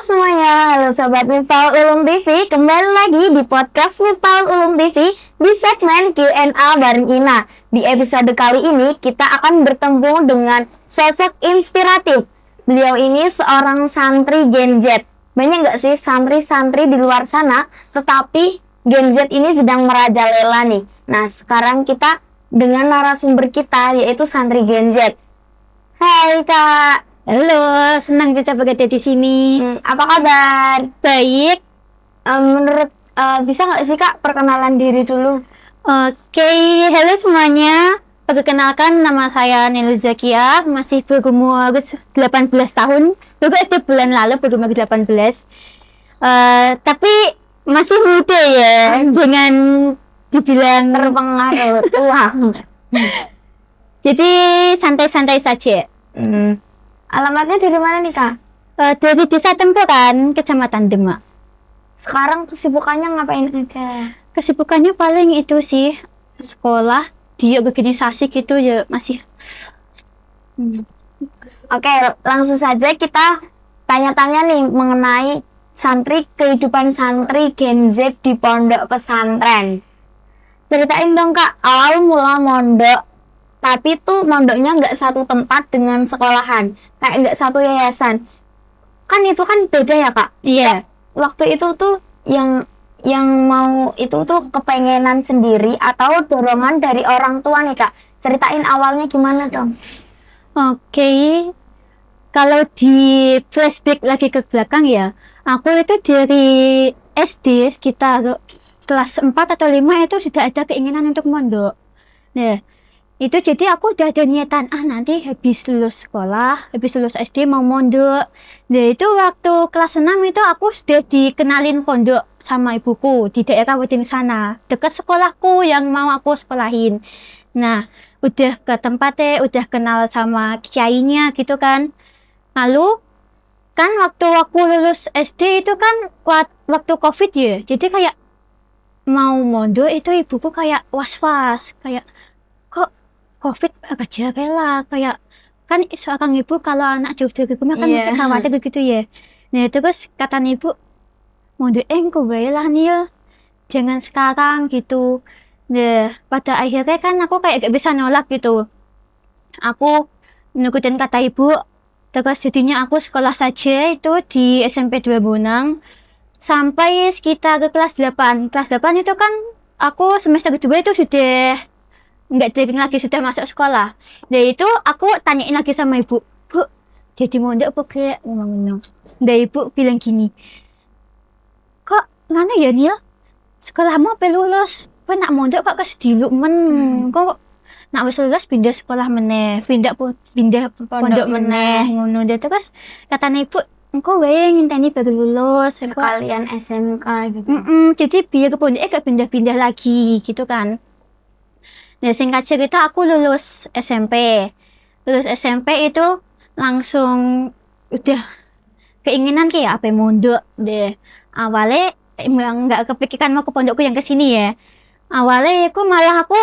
semuanya, halo Sobat Miftahul Ulum TV. Kembali lagi di podcast Miftahul Ulum TV di segmen Q&A bareng Ina. Di episode kali ini kita akan bertemu dengan sosok inspiratif. Beliau ini seorang santri Gen Z. Banyak nggak sih santri-santri di luar sana, tetapi Gen Z ini sedang merajalela nih. Nah, sekarang kita dengan narasumber kita, yaitu santri Gen Z. Hai Kak. Halo, senang bisa bekerja di sini. Apa kabar? Baik. Menurut bisa nggak sih Kak perkenalan diri dulu? Oke, halo semuanya. Perkenalkan, nama saya Nilu Zakia, masih berumur 18 tahun. Baru itu bulan lalu berumur 18. Tapi masih muda ya, dengan dibilang Terpengaruh tua. Jadi santai-santai saja. Alamatnya dari mana nih Kak? Dari Desa Tempuran, Kecamatan Demak. Sekarang kesibukannya ngapain aja? Kesibukannya paling itu sih, sekolah, di organisasi gitu ya masih. Oke, langsung saja kita tanya-tanya nih mengenai kehidupan santri Gen Z di pondok pesantren. Ceritain dong Kak, awal mula mondok, tapi tuh mondoknya nggak satu tempat dengan sekolahan, kayak nggak satu yayasan. Kan itu kan beda ya Kak? Iya. Waktu itu tuh yang mau itu tuh kepengenan sendiri atau dorongan dari orang tua nih Kak? Ceritain awalnya gimana dong? Oke. Kalau di flashback lagi ke belakang ya, aku itu dari SD sekitar kelas 4 atau 5 itu sudah ada keinginan untuk mondok. Nah, itu jadi aku udah ada niatan, nanti habis lulus sekolah, habis lulus SD mau mondok. Nah, itu waktu kelas 6 itu aku sudah dikenalin pondok sama ibuku di daerah Weding sana, dekat sekolahku yang mau aku sekolahin. Nah, udah ke tempatnya, udah kenal sama kiainya gitu kan. Lalu kan waktu aku lulus SD itu kan waktu COVID ya, jadi kayak mau mondok itu ibuku kayak was-was, kayak kok COVID agak jabela, kayak kan seorang ibu kalau anak jauh dari rumah kan masih khawatir gitu ya. Nah terus kata ibu, mondok engko bae lah Nil, jangan sekarang gitu. Nah pada akhirnya kan aku kayak gak bisa nolak gitu, aku nurutin kata ibu. Terus jadinya aku sekolah saja itu di SMP 2 Bonang sampai sekitar ke kelas 8. Kelas 8 itu kan aku semester kedua itu sudah nggak daring lagi, sudah masuk sekolah. Dan itu aku tanyain lagi sama ibu, Bu, jadi mondok apa kayak ngomong-ngomong. Dan ibu bilang gini, kok ngana ya Nil, sekolahmu apa lulus? Kok nak mondok kok kesediluk kok nak wis lulus pindah sekolah meneh, pindah pondok meneh ngono. Terus katanya ibu, engko wae ngenteni baru lulus sekalian SMK gitu. Jadi biar ke pondok gak pindah-pindah lagi gitu kan. Nah, singkat cerita aku lulus SMP. Lulus SMP itu langsung udah keinginan kayak apa mondok deh. Awalnya emang nggak kepikiran mau ke pondokku yang kesini ya. Awalnya aku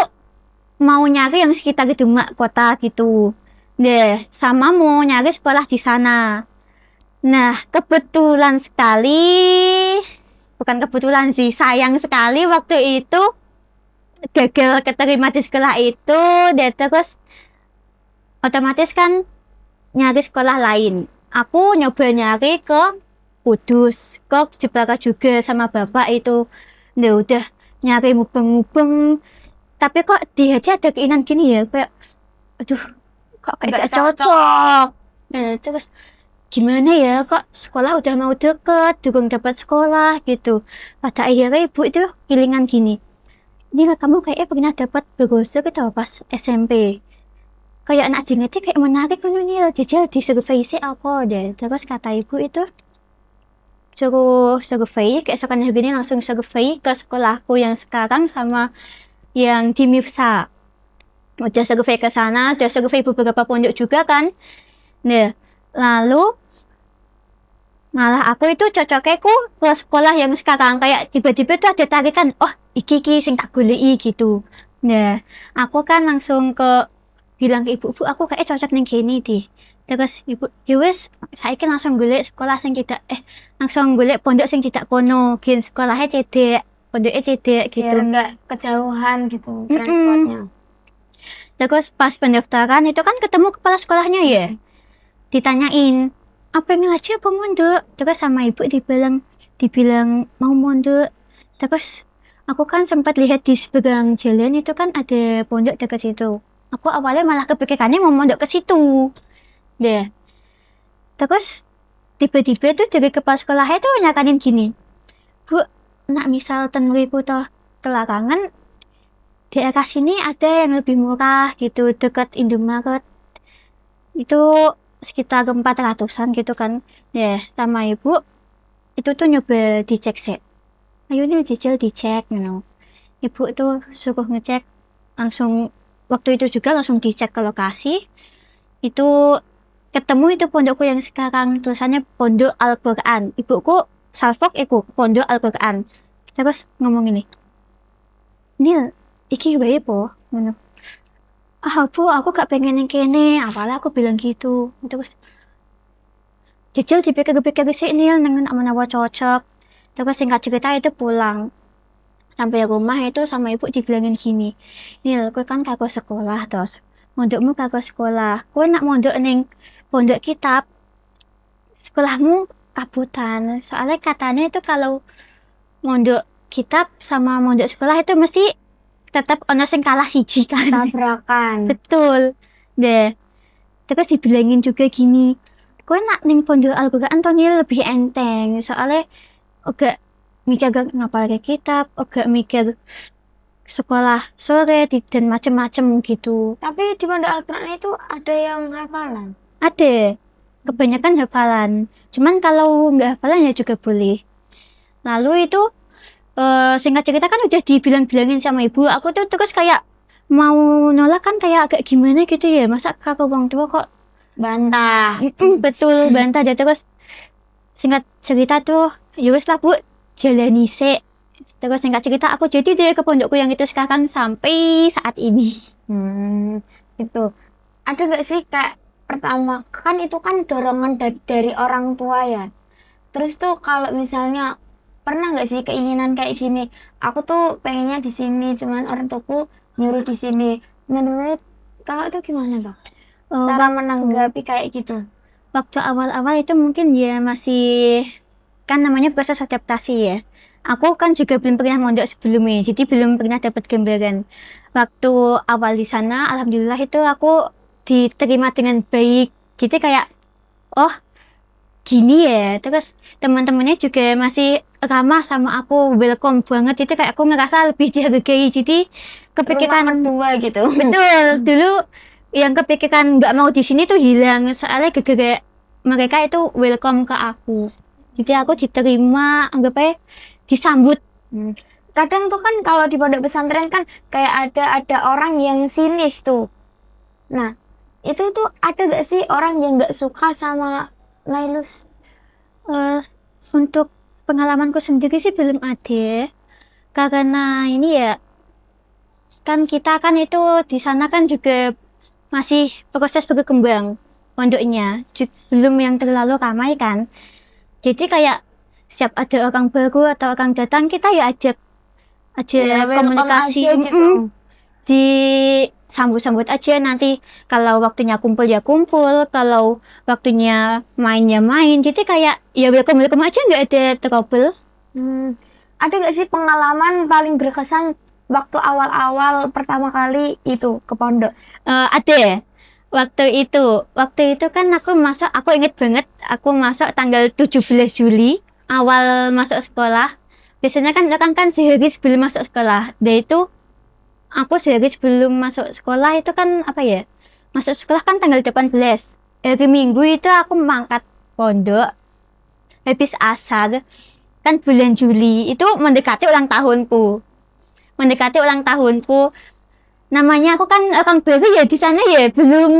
mau nyari yang sekitar di Demak kota gitu. Deh, sama mau nyari sekolah di sana. Nah, bukan kebetulan sih, sayang sekali waktu itu gagal keterima di sekolah itu. Deh, terus otomatis kan nyari sekolah lain. Aku nyoba nyari ke Kudus, ke Jepara juga sama bapak itu. Nah, udah nyari mubeng-mubeng. Tapi kok dia aja ada keinginan gini ya, kayak aduh kok kayak gak cocok. Nah, terus gimana ya, kok sekolah udah mau deket juga dapat sekolah gitu. Pada akhirnya ibu itu kilingan gini, ini kamu kayaknya pernah dapat brosur gitu pas SMP, kayak anak dingetik kayak menarik nih, jajal di survei sih apa deh. Terus kata ibu itu suruh survei, keesokan hari ini langsung survei ke sekolahku yang sekarang sama yang di MIFSA. Udah survei ke sana, udah survei beberapa pondok juga kan. Nah, lalu malah aku itu cocoknya ke sekolah yang sekarang, kayak tiba-tiba tuh ada tarikan, oh iki sing tak goleki gitu. Nah, aku kan langsung bilang ke ibu aku kayak cocok nih gini deh. Terus ibu ya wis saiki langsung golek sekolah sing cedek langsung golek pondok sing cedek kono gen sekolahnya cedek pondoknya cedek gitu. Biar nggak kejauhan gitu transportnya. Terus pas pendaftaran itu kan ketemu kepala sekolahnya ya, ditanyain apa yang ngaji apa mondok, terus sama ibu dibilang mau mondok. Terus aku kan sempat lihat di seberang jalan itu kan ada pondok dekat situ, aku awalnya malah kepikirannya mau mondok ke situ deh. Terus tiba-tiba tuh dari kepala sekolahnya tuh nyatanin gini, Bu, nak misal tenuriku toh kelarangan, daerah sini ada yang lebih murah gitu dekat Indomaret, itu sekitar 400-an gitu kan ya. Sama ibu itu tuh nyoba dicek sih, ayo nih cicil dicek ibu tuh suruh ngecek langsung. Waktu itu juga langsung dicek ke lokasi itu, ketemu itu pondokku yang sekarang tulisannya Pondok Al-Quran. Ibuku salfok iku Pondok Al-Quran. Terus ngomong ini, Nil, iki wae po ngono. Bu, aku gak pengen yang kene. Awalnya aku bilang gitu. Terus Cicil dipikir-pikir sih Nil, dengan menawa cocok. Terus singkat cerita itu pulang. Sampai rumah itu sama ibu dibilangin gini, Nil, kowe kan kagak sekolah terus. Mondokmu kagak sekolah. Kowe nak mondok ning pondok kitab, sekolahmu kabutan. Soalnya katanya itu kalau mondok kitab sama mondok sekolah itu mesti tetap ono sing kalah siji kan. Tabrakan. Betul deh. Terus dibilangin juga gini, kowe nak ning pondok Al-Quran to Nil lebih enteng, soalnya agak mikir ngapal ke kitab, agak mikir sekolah sore dan macem-macem gitu. Tapi di pondok Al-Quran itu ada yang hafalan? Ada, kebanyakan hafalan. Cuman kalau nggak hafalan ya juga boleh. Lalu itu singkat cerita kan udah dibilang-bilangin sama ibu. Aku tuh terus kayak mau nolak kan kayak agak gimana gitu ya. Masa kakak orang tua kok bantah. Betul, bantah. Dan terus singkat cerita tuh yowes lah Bu, jalani sik. Terus singkat cerita aku jadi deh ke pondokku yang itu sekarang sampai saat ini. Itu ada gak sih kayak pertama kan itu kan dorongan dari orang tua ya. Terus tuh kalau misalnya pernah nggak sih keinginan kayak gini, aku tuh pengennya di sini, cuman orang tuaku nyuruh di sini. Menurut kakak tuh gimana tuh cara menanggapi kayak gitu? Waktu awal-awal itu mungkin ya masih kan namanya proses adaptasi ya. Aku kan juga belum pernah mondok sebelumnya, jadi belum pernah dapat gambaran. Waktu awal di sana, alhamdulillah itu aku diterima dengan baik. Jadi kayak, oh gini ya. Terus teman-temannya juga masih ramah sama aku, welcome banget. Jadi kayak aku ngerasa lebih dihargai. Jadi kepikiran kedua gitu. Betul. Dulu yang kepikiran nggak mau di sini tuh hilang. Soalnya gara-gara mereka itu welcome ke aku. Jadi aku diterima, anggap aja disambut. Kadang tuh kan kalau di pondok pesantren kan kayak ada orang yang sinis tuh. Nah, itu tuh ada gak sih orang yang gak suka sama Nailus? Untuk pengalamanku sendiri sih belum ada. Karena ini ya, kan kita kan itu di sana kan juga masih proses berkembang pondoknya, belum yang terlalu ramai kan. Jadi kayak setiap ada orang baru atau orang datang kita ya ajak Ya, komunikasi aja gitu. disambut-sambut aja. Nanti kalau waktunya kumpul ya kumpul, kalau waktunya main ya main. Jadi kayak ya welcome aja, nggak ada trouble. Ada gak sih pengalaman paling berkesan waktu awal-awal pertama kali itu ke pondok? Ada. Waktu itu kan aku inget banget, aku masuk tanggal 17 Juli awal masuk sekolah. Biasanya kan sehari sebelum masuk sekolah. Dan itu aku sehari sebelum masuk sekolah itu kan masuk sekolah kan tanggal 18. Hari Minggu itu aku mangkat pondok habis asar. Kan bulan Juli itu mendekati ulang tahunku. Namanya aku kan orang baru ya di sana ya, belum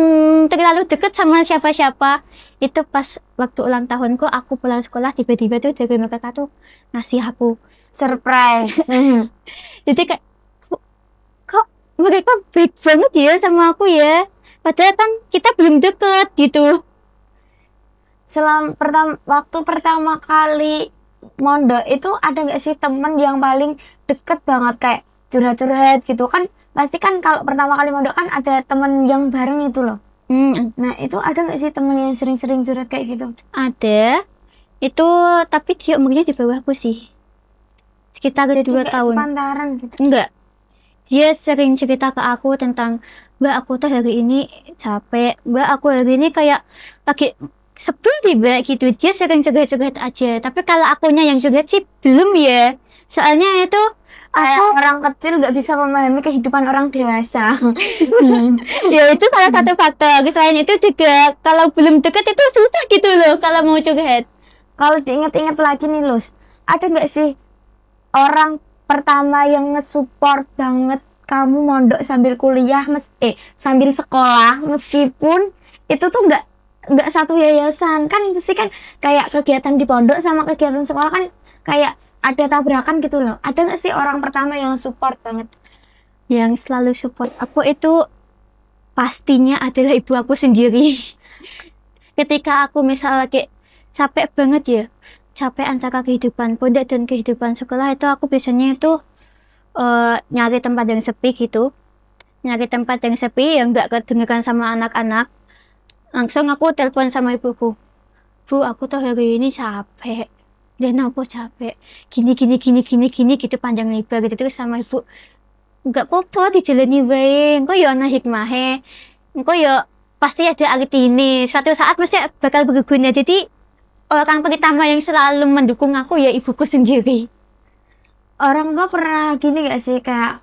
terlalu deket sama siapa-siapa. Itu pas waktu ulang tahunku aku pulang sekolah, tiba-tiba tuh dari mereka tuh ngasih aku surprise. Jadi kayak kok mereka baik banget ya sama aku ya, padahal kan kita belum deket gitu. waktu pertama kali mondok itu ada nggak sih temen yang paling deket banget kayak curhat-curhat gitu kan? Pasti kan kalau pertama kali mondok kan ada temen yang bareng itu loh. Nah itu ada nggak sih temen yang sering-sering curhat kayak gitu? Ada. Itu tapi dia umurnya di bawahku sih. Sekitar Jadi 2 kayak tahun. sepantaran gitu. Enggak. Dia sering cerita ke aku tentang, Mbak aku tuh hari ini capek, Mbak aku hari ini kayak lagi sepi tiba gitu. Dia sering curhat-curhat aja. Tapi kalau akunya yang curhat sih belum ya. Soalnya itu Kayak orang kecil nggak bisa memahami kehidupan orang dewasa. ya itu salah satu faktor. Selain itu juga kalau belum deket itu susah gitu loh kalau mau curhat. Kalau diinget-inget lagi nih Lus, ada nggak sih orang pertama yang nge-support banget kamu mondok sambil kuliah sambil sekolah meskipun itu tuh nggak satu yayasan kan pasti kan kayak kegiatan di pondok sama kegiatan sekolah kan kayak ada tabrakan gitu loh. Ada nggak sih orang pertama yang support banget? Yang selalu support aku itu pastinya adalah ibu aku sendiri. Ketika aku misalnya kayak capek banget ya, capek antara kehidupan pondok dan kehidupan sekolah, itu aku biasanya itu nyari tempat yang sepi gitu, nyari tempat yang sepi yang nggak kedengeran sama anak-anak. Langsung aku telepon sama ibuku, Bu aku tuh hari ini capek, dan aku capek gini gitu panjang lebar gitu. Terus sama ibu, nggak apa-apa dijalani bae, engko ya ana hikmahe, engko ya pasti ada arti ini, suatu saat mesti bakal berguna. Jadi orang pertama yang selalu mendukung aku ya ibuku sendiri. Orang tua pernah gini gak sih kayak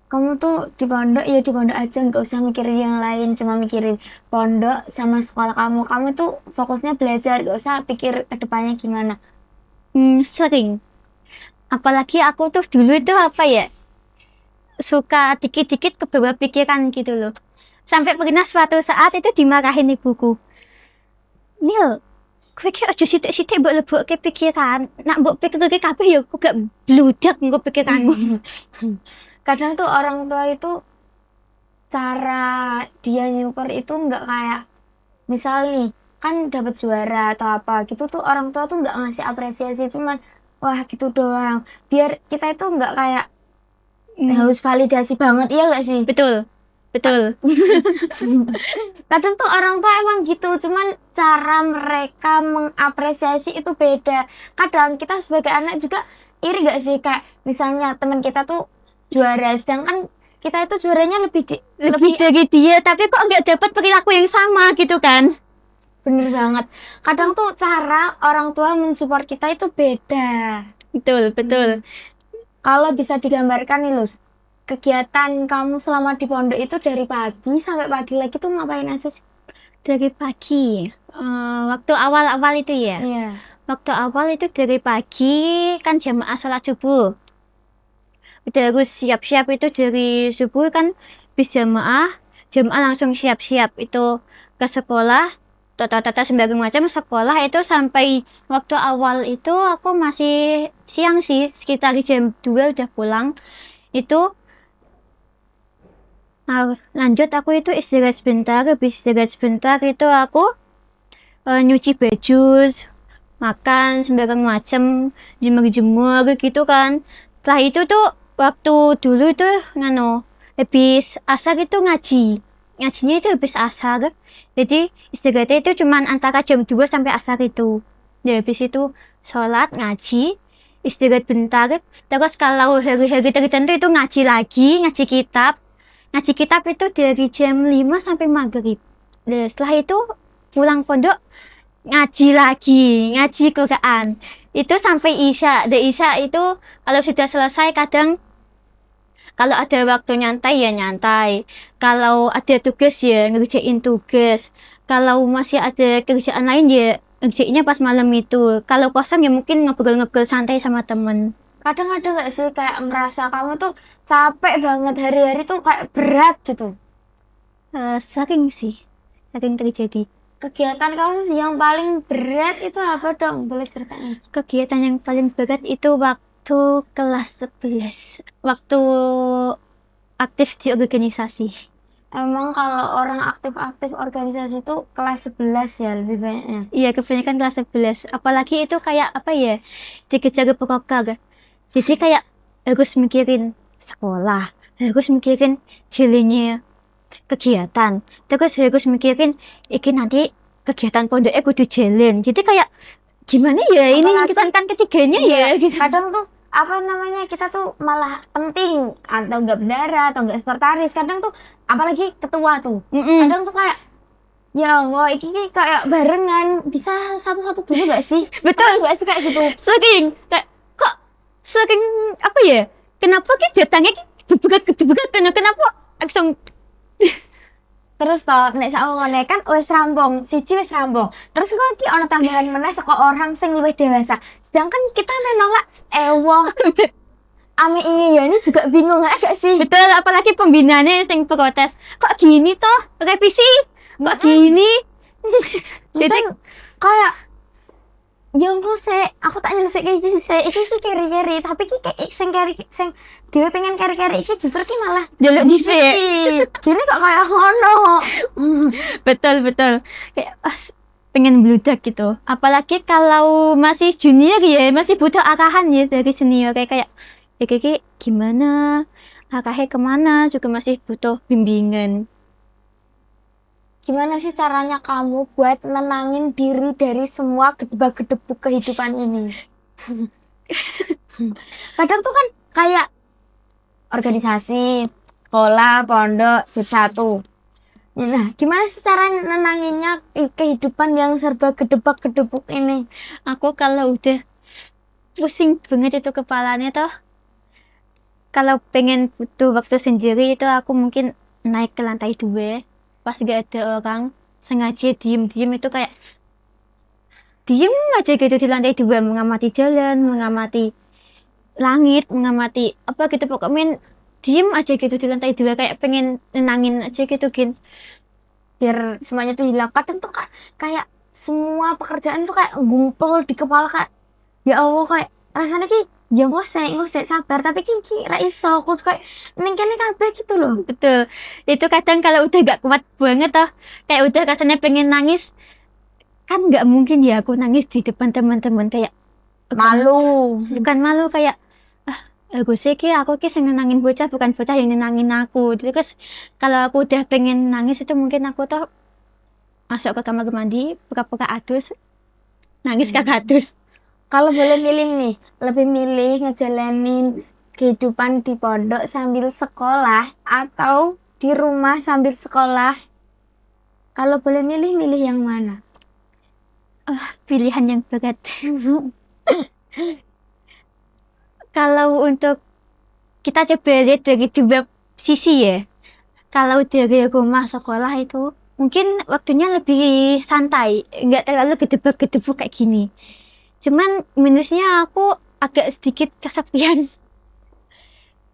kamu tuh di pondok ya di pondok aja nggak usah mikirin yang lain cuma mikirin pondok sama sekolah kamu tuh fokusnya belajar nggak usah pikir kedepannya gimana. Sering. Apalagi aku tuh dulu itu apa ya, suka dikit-dikit kebawa pikiran gitu loh. Sampai pernah suatu saat itu dimarahin ibuku. Nil, kowe ki aja sithik-sithik mbok lebokke pikiran. Nak mbok pikir-pikir kabeh ya kok gak bludak engko pikiranmu. Kadang tuh orang tua itu cara dia nyuper itu nggak kayak misal nih kan dapat juara atau apa gitu tuh orang tua tuh nggak ngasih apresiasi cuman wah gitu doang biar kita itu nggak kayak harus validasi banget iya nggak sih. Betul. Kadang tuh orang tua emang gitu cuman cara mereka mengapresiasi itu beda. Kadang kita sebagai anak juga iri gak sih kayak misalnya teman kita tuh juara sedangkan kita itu juaranya Lebih dari dia tapi kok nggak dapat perilaku yang sama gitu kan. bener banget. Kadang tuh cara orang tua mensupport kita itu beda. Betul. Kalau bisa digambarkan nih Lus, kegiatan kamu selama di pondok itu dari pagi sampai pagi lagi tuh ngapain aja sih? Dari pagi waktu awal-awal itu ya. Iya. Waktu awal itu dari pagi kan jamaah sholat subuh. Terus siap-siap itu dari subuh kan bis jamaah langsung siap-siap itu ke sekolah, tata sembarang macam sekolah itu sampai waktu awal itu aku masih siang sih, sekitar jam 2 udah pulang. Itu lanjut aku itu istirahat sebentar, habis istirahat sebentar itu aku nyuci baju, makan sembarang macam, jemur gitu kan. Setelah itu tuh waktu dulu itu habis asar itu ngajinya itu habis asar, jadi istirahatnya itu cuman antara jam 2 sampai asar itu. Ya habis itu sholat, ngaji, istirahat bentar, terus kalau hari-hari tertentu itu ngaji lagi, ngaji kitab itu dari jam 5 sampai maghrib. Nah, setelah itu pulang pondok ngaji lagi, ngaji Quran itu sampai isya. Dari isya itu kalau sudah selesai kadang kalau ada waktu nyantai ya nyantai, kalau ada tugas ya ngerjain tugas, kalau masih ada kerjaan lain ya ngerjainnya pas malam itu. Kalau kosong ya mungkin ngobrol-ngobrol santai sama temen. Kadang ada nggak sih kayak merasa kamu tuh capek banget hari-hari tuh kayak berat gitu? Sering terjadi. Kegiatan kamu sih yang paling berat itu apa dong? Boleh ceritain? Kegiatan yang paling berat itu waktu kelas 11. Waktu aktif di organisasi. Emang kalau orang aktif-aktif organisasi itu kelas 11 ya lebih banyaknya. Iya, kebanyakan kelas 11. Apalagi itu kayak apa ya, dikejar pokoknya. Jadi kayak harus mikirin sekolah, harus mikirin jalannya kegiatan, terus harus mikirin iki nanti kegiatan pondoknya kudu jalan. Jadi kayak gimana ya ini Apalagi- tingkatan ketiganya ya gitu. Kadang tuh apa namanya kita tuh malah penting atau enggak bendara atau enggak sekretaris. Kadang tuh apalagi ketua tuh. Mm-mm. Kadang tuh kayak ya Allah ini kayak barengan bisa satu-satu dulu gak sih? Betul. Gak sih kayak gitu? Sering kayak kok sering apa ya? Kenapa kita datangnya kedebekat kenapa langsung Terus toh nek sakone kan wis rampung, siji wis rampung. Terus kok iki ana tambahan meneh saka orang sing luwih dewasa. Sedangkan kita menolak ewoh. Ame ini ya ini juga bingung gak sih? betul, apalagi pembinaannya yang protes kok gini toh revisi kok gini. Jadi Jadi kayak jengko aku tak nyelesai kayak gini iki keri-keri tapi iki kayak sing keri sing dhewe pengen keri-keri iki justru ki malah jaluk dhisik. gini kok kayak ngono. Betul kayak pengen bludak gitu, apalagi kalau masih junior ya masih butuh arahan ya dari senior kayak kayak gimana arahnya kemana juga masih butuh bimbingan. Gimana sih caranya kamu buat menangin diri dari semua gedebak-gedebuk kehidupan ini? Kadang tuh kan kayak organisasi, sekolah, pondok, jadi satu. Nah, gimana sih cara nenanginnya kehidupan yang serba gedebak-gedebuk ini? Aku kalau udah pusing banget itu kepalanya toh, kalau pengen butuh waktu sendiri itu aku mungkin naik ke lantai 2 pas gak ada orang, sengaja diem itu kayak diem aja gitu di lantai 2 mengamati jalan, mengamati langit, mengamati apa gitu pokoknya diem aja gitu di lantai 2 kayak pengen nenangin aja gitu Gin. Biar semuanya tuh hilang. Kadang tuh kayak semua pekerjaan tuh kayak gumpul di kepala kayak ya Allah kayak rasanya ki ya ngusik sabar tapi ki ra iso aku kayak ning kene kabeh gitu loh. Betul, itu kadang kalau udah gak kuat banget toh kayak udah katanya pengen nangis kan nggak mungkin ya aku nangis di depan teman-teman kayak Malu. bukan malu kayak aku sih aku sing nenangin bocah bukan bocah yang nenangin aku. Terus kalau aku udah pengen nangis itu mungkin aku tuh masuk ke kamar mandi buka-buka adus nangis kagak adus. Kalau boleh milih nih, lebih milih ngejalanin kehidupan di pondok sambil sekolah atau di rumah sambil sekolah? Kalau boleh milih yang mana? Pilihan yang berat. Kalau untuk kita coba lihat dari dua sisi ya, kalau dari rumah sekolah itu mungkin waktunya lebih santai, nggak terlalu gedebak-gedebuk kayak gini. Cuman minusnya aku agak sedikit kesepian.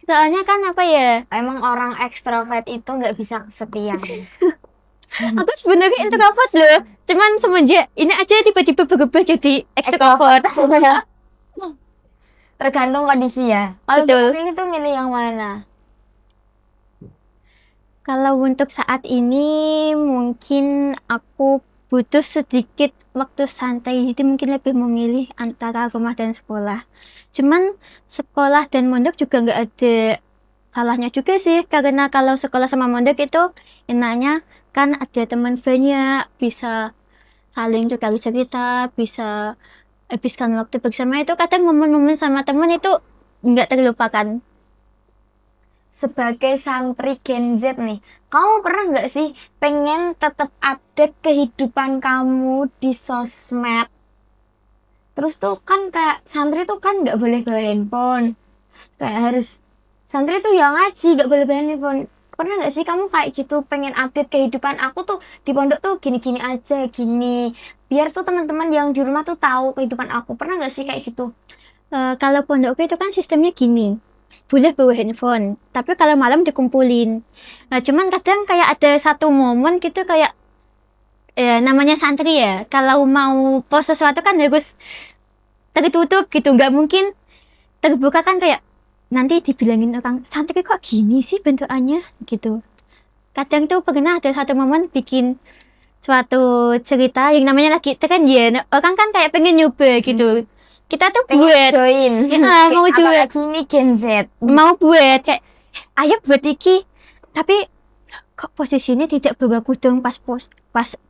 Soalnya kan apa ya, Emang orang ekstrovert itu nggak bisa kesepian. aku sebenarnya introvert loh. Cuman semenjak ini aja tiba-tiba berubah jadi extrovert. Tergantung kondisi ya. Kalau Betul. pilih itu milih yang mana? Kalau untuk saat ini mungkin aku butuh sedikit waktu santai, jadi mungkin lebih memilih antara rumah dan sekolah. Cuman sekolah dan mondok juga nggak ada salahnya juga sih, karena kalau sekolah sama mondok itu enaknya kan ada teman banyak, bisa saling tukar cerita, bisa habiskan waktu bersama. Itu kadang momen-momen sama teman itu nggak terlupakan. Sebagai santri Gen Z nih, kamu pernah nggak sih pengen tetap update kehidupan kamu di sosmed? Terus tuh kan kayak santri tuh kan nggak boleh bawa handphone, kayak harus santri tuh yang ngaji nggak boleh bawa handphone. Pernah nggak sih kamu kayak gitu pengen update kehidupan aku tuh di pondok tuh gini-gini aja gini, biar tuh teman-teman yang di rumah tuh tahu kehidupan aku. Pernah nggak sih kayak gitu? Kalau pondok itu kan sistemnya gini, boleh bawa handphone, tapi kalau malam dikumpulin. Cuman kadang kayak ada satu momen gitu kayak namanya santri ya, kalau mau post sesuatu kan harus tertutup gitu, nggak mungkin terbuka kan kayak nanti dibilangin orang santri kok gini sih bentukannya gitu. kadang tuh pernah ada satu momen bikin suatu cerita yang namanya lagi tren ya, orang kan kayak pengen nyoba gitu, kita tuh Pengen buat join. mau buat Apalagi ini Gen Z. mau buat kayak ayo buat iki, tapi kok posisinya tidak bawa kudung pas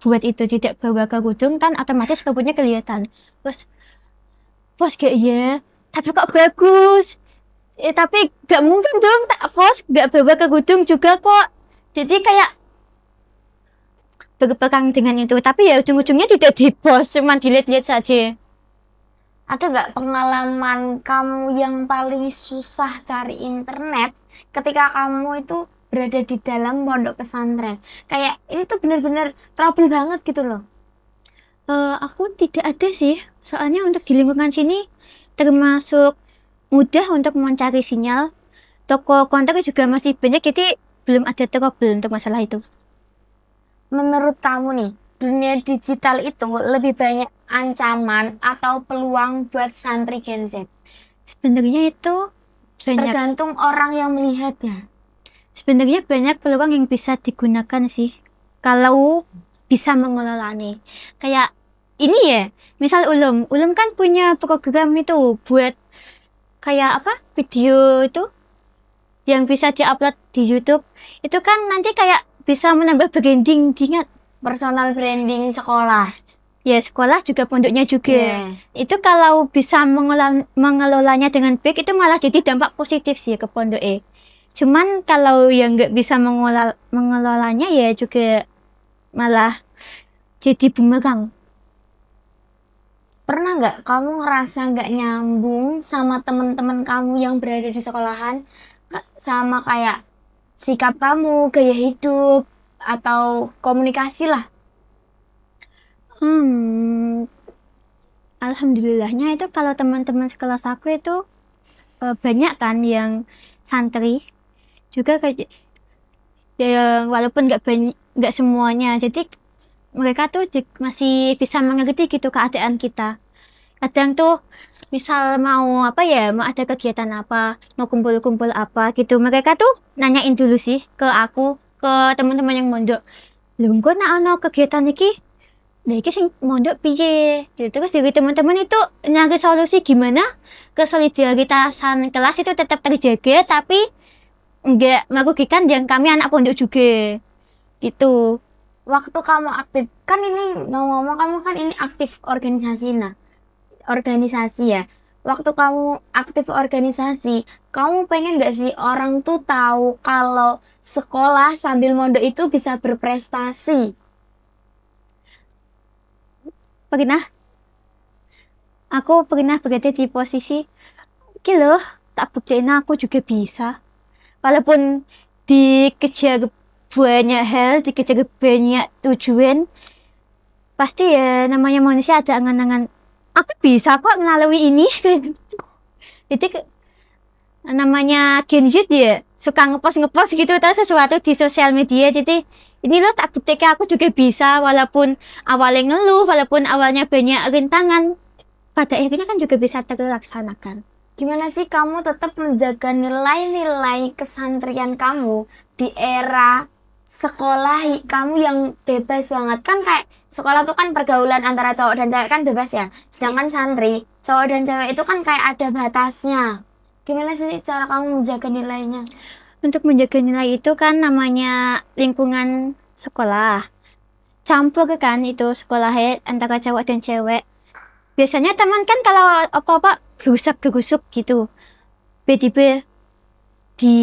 buat itu tidak bawa ke kudung kan otomatis rambutnya kelihatan. Terus pos kayak ya tapi kok bagus, tapi gak mungkin dong tak pos gak bawa ke kudung juga kok, jadi kayak berpegang dengan itu, tapi ya ujung-ujungnya tidak di post, cuma dilihat-lihat saja. Ada nggak pengalaman kamu yang paling susah cari internet ketika kamu itu berada di dalam pondok pesantren? Kayak ini tuh bener-bener trouble banget gitu loh. Aku tidak ada sih, soalnya untuk di lingkungan sini termasuk mudah untuk mencari sinyal, toko kontak juga masih banyak, jadi belum ada trouble untuk masalah itu. Menurut kamu nih, dunia digital itu lebih banyak ancaman atau peluang buat santri Gen Z? Sebenarnya itu banyak, Tergantung orang yang melihat ya. sebenarnya banyak peluang yang bisa digunakan sih, kalau bisa mengelolanya. Kayak ini ya, misal Ulum kan punya program itu buat kayak apa, video itu yang bisa diupload di YouTube. Itu kan nanti kayak bisa menambah branding dengan Personal branding sekolah. ya sekolah juga pondoknya juga. Yeah. Itu kalau bisa mengelolanya dengan baik itu malah jadi dampak positif sih ke pondok. Cuman kalau yang nggak bisa mengelolanya ya juga malah jadi bumerang. Pernah nggak kamu ngerasa nggak nyambung sama teman-teman kamu yang berada di sekolahan? Sama kayak sikap kamu, gaya hidup, atau komunikasi lah. Alhamdulillahnya itu kalau teman-teman sekelas aku itu banyak kan yang santri juga kayak ya, walaupun nggak semuanya, jadi mereka tuh masih bisa mengerti gitu keadaan kita. Kadang tuh misal mau apa ya, mau ada kegiatan apa, mau kumpul-kumpul apa gitu, mereka tuh nanyain dulu sih ke aku, ke teman-teman yang mondok, lho kok nak ono kegiatan iki, nah iki sing mondok piye gitu. Terus dari teman-teman itu nyari solusi gimana kesolidarisan kelas itu tetap terjaga tapi enggak merugikan yang kami anak pondok juga gitu. Waktu kamu aktif, kan ini ngomong-ngomong kamu kan ini aktif organisasi ya. Waktu kamu aktif organisasi, kamu pengen gak sih orang tuh tahu kalau sekolah sambil mondok itu bisa berprestasi? Aku pernah berada di posisi iki loh, tak buktiin aku juga bisa, walaupun dikejar banyak hal, dikejar banyak tujuan, pasti ya namanya manusia ada angan-angan aku bisa kok melalui ini. Jadi namanya Gen Z ya suka ngepost gitu atau sesuatu di sosial media, jadi ini loh tak buktikan aku juga bisa, walaupun awalnya ngeluh, walaupun awalnya banyak rintangan, pada akhirnya kan juga bisa terlaksanakan. Gimana sih kamu tetap menjaga nilai-nilai kesantrian kamu di era sekolah kamu yang bebas banget? Kan kayak sekolah tuh kan pergaulan antara cowok dan cewek kan bebas ya. Sedangkan santri, cowok dan cewek itu kan kayak ada batasnya. Gimana sih cara kamu menjaga nilainya? Untuk menjaga nilai itu kan namanya lingkungan sekolah, campur kan itu sekolahnya antara cowok dan cewek. Biasanya teman kan kalau apa-apa gerusuk gitu, tiba-tiba di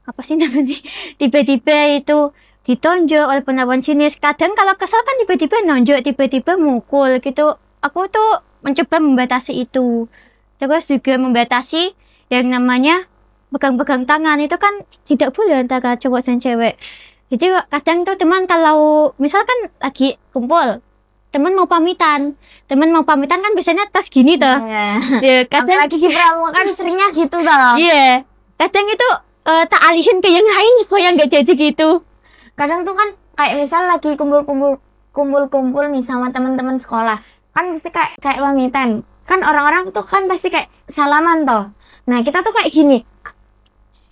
apa sih namanya, tiba-tiba itu ditonjok oleh lawan jenis. Kadang kalau kesal kan tiba-tiba nonjok, tiba-tiba mukul gitu. Aku tuh mencoba membatasi itu, terus juga membatasi yang namanya pegang-pegang tangan, itu kan tidak boleh antara cowok dan cewek. Jadi kadang tuh teman kalau misalkan lagi kumpul, teman mau pamitan kan biasanya tas gini tuh. Ya, kadang lagi di pramuka kan seringnya gitu toh. Iya, kadang itu tak alihin ke yang lain supaya nggak jadi gitu. Kadang tuh kan kayak misal lagi kumpul nih sama teman-teman sekolah, kan pasti kayak pamitan. Kan orang-orang tuh kan pasti kayak salaman toh. Nah, kita tuh kayak gini.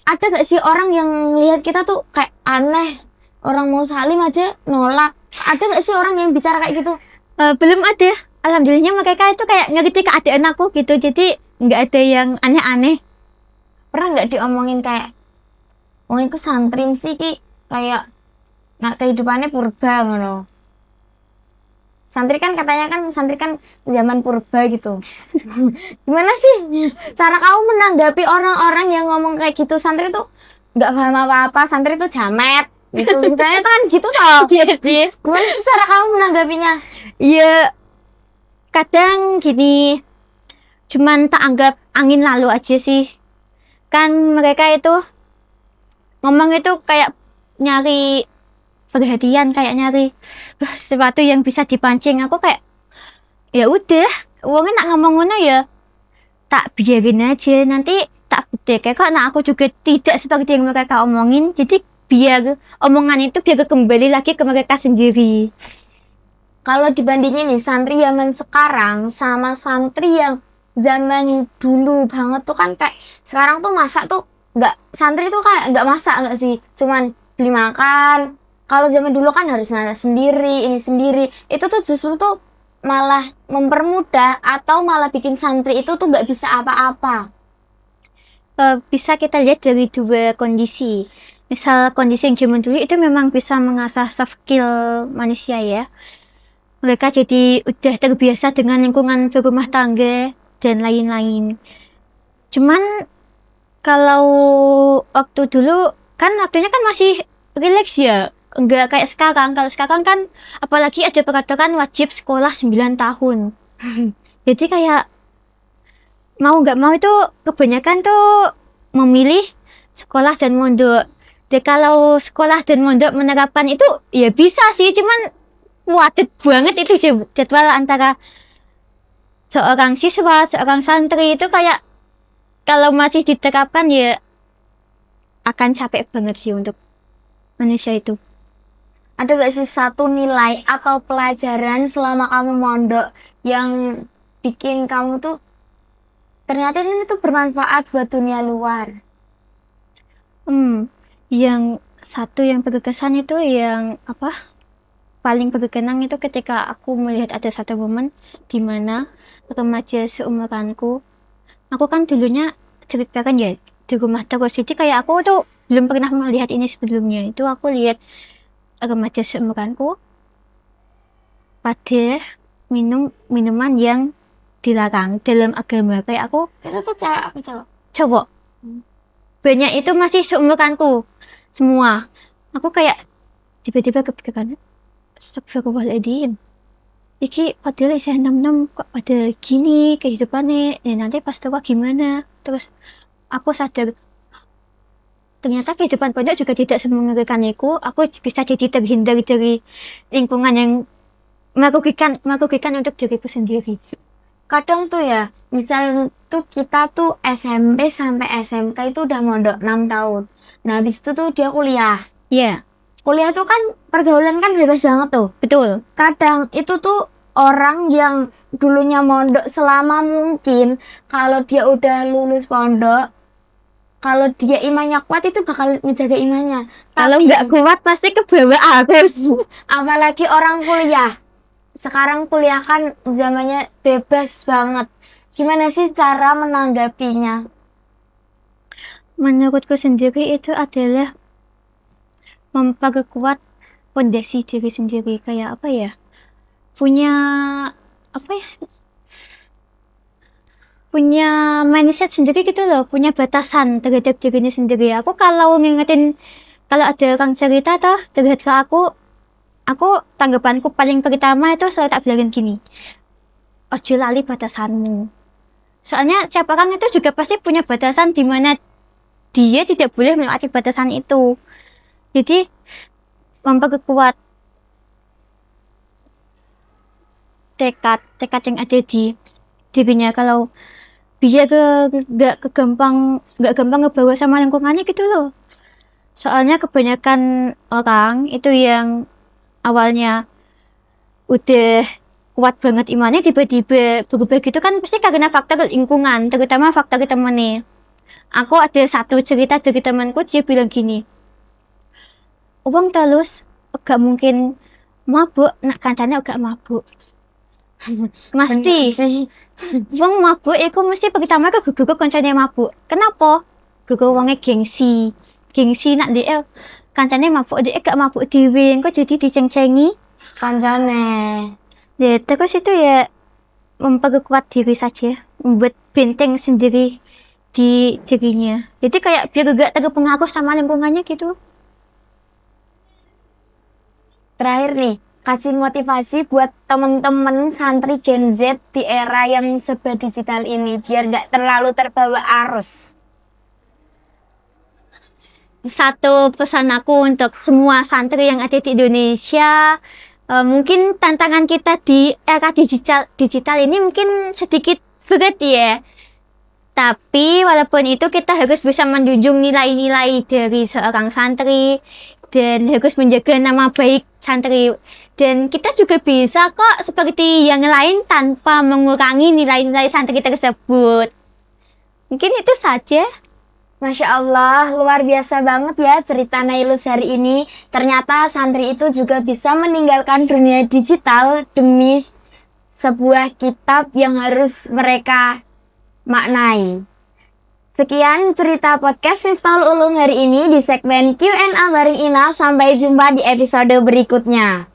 ada gak sih orang yang lihat kita tuh kayak aneh, orang mau salim aja nolak? Ada gak sih orang yang bicara kayak gitu? Belum ada. Alhamdulillahnya mereka itu kayak ngerti keadaan aku gitu, jadi nggak ada yang aneh-aneh. Pernah nggak diomongin kayak wong iku santri mesti ki kayak nggak kehidupannya purba ngono. Santri kan zaman purba gitu. Gimana sih cara kamu menanggapi orang-orang yang ngomong kayak gitu? Santri tuh nggak paham apa-apa, santri tuh jamet gitu. Misalnya kan gitu tau. Iya. Gimana sih cara kamu menanggapinya? Ya kadang gini, cuman tak anggap angin lalu aja sih. Kan mereka itu ngomong itu kayak nyari perhatian, kayak nyari sesuatu yang bisa dipancing. Aku kayak ya udah, wongnya nak ngomong ngono ya tak biarin aja, nanti tak bedek kok. Nah aku juga tidak seperti yang mereka omongin, jadi biar omongan itu biar kembali lagi ke mereka sendiri. Kalau dibandingin nih santri zaman sekarang sama santri yang zaman dulu banget tuh kan kayak sekarang tuh masak tuh nggak, santri tuh kayak nggak masak nggak sih, cuman beli makan. Kalau zaman dulu kan harus masak sendiri, ini sendiri. Itu tuh justru tuh malah mempermudah atau malah bikin santri itu tuh nggak bisa apa-apa. Bisa kita lihat dari dua kondisi. Misal kondisi yang zaman dulu itu memang bisa mengasah soft skill manusia ya. Mereka jadi udah terbiasa dengan lingkungan berumah tangga dan lain-lain. Cuman kalau waktu dulu kan waktunya kan masih relax ya. Enggak kayak sekarang. Kalau sekarang kan apalagi ada peraturan wajib sekolah 9 tahun. Jadi kayak mau nggak mau itu kebanyakan tuh memilih sekolah dan mondok. Jadi kalau sekolah dan mondok menerapkan itu ya bisa sih, cuman wadet banget itu jadwal antara seorang siswa, seorang santri itu kayak kalau masih diterapkan ya akan capek banget sih untuk manusia itu. Ada gak sih satu nilai atau pelajaran selama kamu mondok yang bikin kamu tuh ternyata ini tuh bermanfaat buat dunia luar? Yang satu yang berkesan itu yang apa? Paling berkenang itu ketika aku melihat ada satu momen di mana remaja seumuranku, aku kan dulunya ceritakan ya di rumah terus, jadi kayak aku tuh belum pernah melihat ini sebelumnya. Itu aku lihat remaja seumuranku pada minum minuman yang dilarang dalam agama. Kayak aku Itu tuh cewek apa cowok? cowok, banyak itu masih seumuranku semua. Aku kayak tiba-tiba kepikiran, astagfirullahaladzim, iki padahal isih 6 kok pada gini kehidupannya, nanti pas tua gimana. Terus aku sadar ternyata kehidupan pondok juga tidak semengerikan itu. Aku bisa jadi terhindar dari lingkungan yang merugikan untuk diriku sendiri. Kadang tuh ya, misal tuh kita tuh SMP sampai SMK itu udah mondok 6 tahun. Nah, habis itu tuh dia kuliah. Ya, Kuliah tuh kan pergaulan kan bebas banget tuh. betul. Kadang itu tuh orang yang dulunya mondok selama mungkin, kalau dia udah lulus pondok, kalau dia imannya kuat itu bakal menjaga imannya. Kalau Tapi nggak kuat pasti ke bawah aku. apalagi orang kuliah. Sekarang kuliah kan zamannya bebas banget. Gimana sih cara menanggapinya? Menurutku sendiri itu adalah memperkuat fondasi diri sendiri. Kayak apa ya? Punya apa ya? Punya mindset sendiri gitu loh, punya batasan terhadap dirinya sendiri. Aku kalau ngingetin, kalau ada orang cerita tuh terhadap aku tanggapanku paling pertama itu selalu tak bilangin gini, ojo lali batasanmu. Soalnya setiap orang itu juga pasti punya batasan di mana dia tidak boleh melewati batasan itu. Jadi memperkuat tekad yang ada di dirinya. Kalau biar nggak gampang ngebawa sama lingkungannya gitu loh. Soalnya kebanyakan orang itu yang awalnya udah kuat banget imannya tiba-tiba berubah gitu kan pasti karena faktor lingkungan, terutama faktor temennya. Aku ada satu cerita dari temanku, dia bilang gini, uang terus gak mungkin mabuk, nak kancane gak mabuk. Mesti wong mabuk iku mesti pertama ke gugu kancane mabuk. Kenapa? Gugu wonge gengsi nak dia kancane mabuk, dia gak mabuk dhewe, engko jadi diceng-cengi kancane. Ya terus itu ya memperkuat diri saja, membuat benteng sendiri di dirinya. Jadi kayak biar gak terpengaruh sama lingkungannya gitu. Terakhir nih, kasih motivasi buat temen-temen santri Gen Z di era yang serba digital ini biar gak terlalu terbawa arus. Satu pesan aku untuk semua santri yang ada di Indonesia, mungkin tantangan kita di era digital ini mungkin sedikit berat ya. Tapi walaupun itu kita harus bisa menjunjung nilai-nilai dari seorang santri dan harus menjaga nama baik santri. Dan kita juga bisa kok seperti yang lain tanpa mengurangi nilai-nilai santri tersebut. Mungkin itu saja. Masya Allah, luar biasa banget ya cerita Nailus hari ini. Ternyata santri itu juga bisa meninggalkan dunia digital demi sebuah kitab yang harus mereka maknai. Sekian cerita podcast Miftahul Ulum hari ini di segmen Q&A bareng Ina. Sampai jumpa di episode berikutnya.